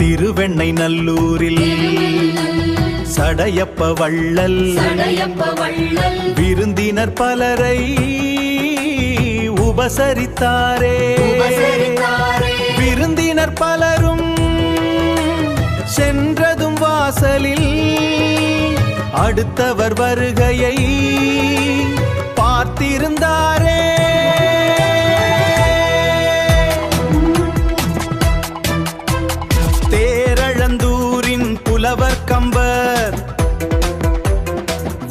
திருவெண்ணை நல்லூரில் சடையப்ப வள்ளல் விருந்தினர் பலரை உபசரித்தாரே. விருந்தினர் பலரும் சென்றதும் வாசலில் அடுத்தவர் வருகையை பார்த்திருந்தாரே. தேரழந்தூரின் புலவர் கம்பர்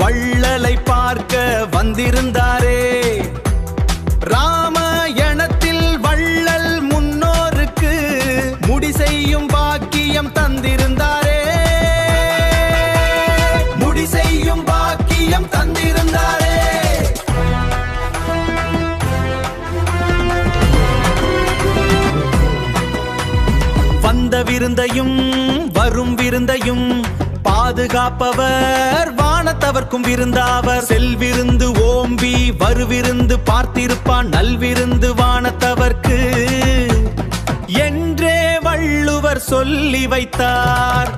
வள்ளலை பார்க்க வந்திருந்தாரே. ராமாயணத்தில் வள்ளல் முன்னோருக்கு முடி செய்யும் பாக்கியம் தந்திருந்தாரே. முடி செய்யும் பாக்கியம் தந்திருந்தாரே. வந்த விருந்தையும் வரும் விருந்தையும் பாதுகாப்பவர் வானத்தவர்க்கும் விருந்தாவர். செல்விருந்து ஓம்பி வருவிருந்து பார்த்திருப்பான் நல்விருந்து வானத்தவர்க்கு என்றே வள்ளுவர் சொல்லி வைத்தார்.